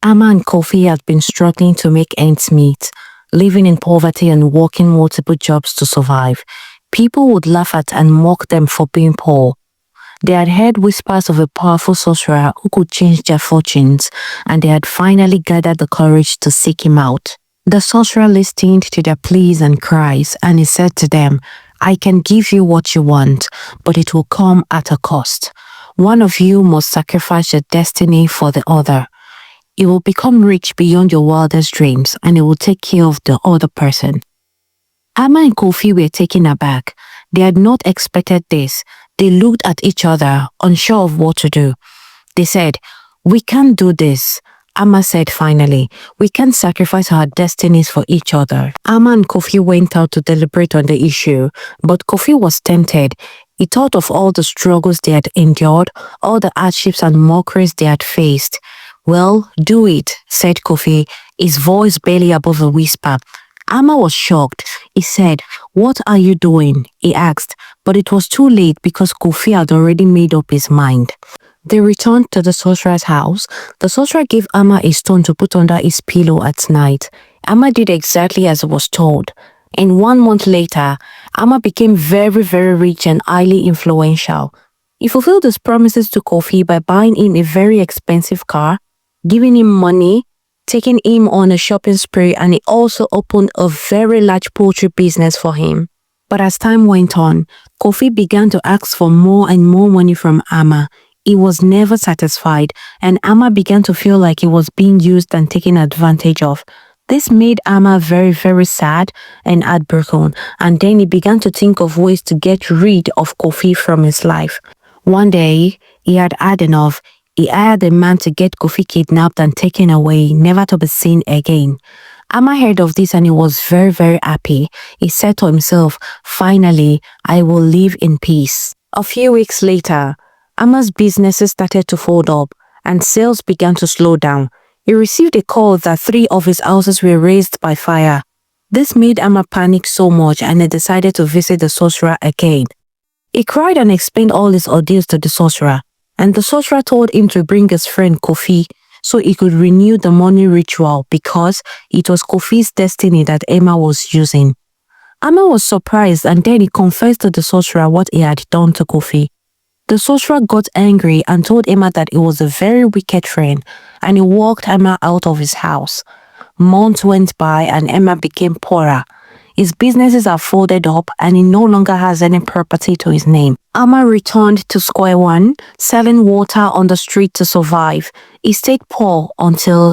Amma and Kofi had been struggling to make ends meet, living in poverty and working multiple jobs to survive. People would laugh at and mock them for being poor. They had heard whispers of a powerful sorcerer who could change their fortunes, and they had finally gathered the courage to seek him out. The sorcerer listened to their pleas and cries, and he said to them, "I can give you what you want, but it will come at a cost. One of you must sacrifice your destiny for the other. You will become rich beyond your wildest dreams, and it will take care of the other person." Amma and Kofi were taken aback. They had not expected this. They looked at each other, unsure of what to do. They said, "We can't do this." Amma said finally, "We can't sacrifice our destinies for each other." Amma and Kofi went out to deliberate on the issue, but Kofi was tempted. He thought of all the struggles they had endured, all the hardships and mockeries they had faced. "Well, do it," said Kofi, his voice barely above a whisper. Amma was shocked. He said, "What are you doing?" he asked, but it was too late because Kofi had already made up his mind. They returned to the sorcerer's house. The sorcerer gave Amma a stone to put under his pillow at night. Amma did exactly as he was told. And 1 month later, Amma became very, very rich and highly influential. He fulfilled his promises to Kofi by buying him a very expensive car, giving him money, taking him on a shopping spree, and he also opened a very large poultry business for him. But as time went on, Kofi began to ask for more and more money from Amma. He was never satisfied, and Amma began to feel like he was being used and taken advantage of. This made Amma very, very sad and heartbroken, and then he began to think of ways to get rid of Kofi from his life. One day, he had had enough. He hired a man to get Kofi kidnapped and taken away, never to be seen again. Amma heard of this and he was very, very happy. He said to himself, "Finally, I will live in peace." A few weeks later, Amma's businesses started to fold up and sales began to slow down. He received a call that 3 of his houses were razed by fire. This made Amma panic so much and he decided to visit the sorcerer again. He cried and explained all his ordeals to the sorcerer, and the sorcerer told him to bring his friend Kofi so he could renew the money ritual because it was Kofi's destiny that Amma was using. Amma was surprised and then he confessed to the sorcerer what he had done to Kofi. The sorcerer got angry and told Amma that he was a very wicked friend, and he walked Amma out of his house. Months went by and Amma became poorer. His businesses are folded up and he no longer has any property to his name. Amma returned to square one, selling water on the street to survive. He stayed poor until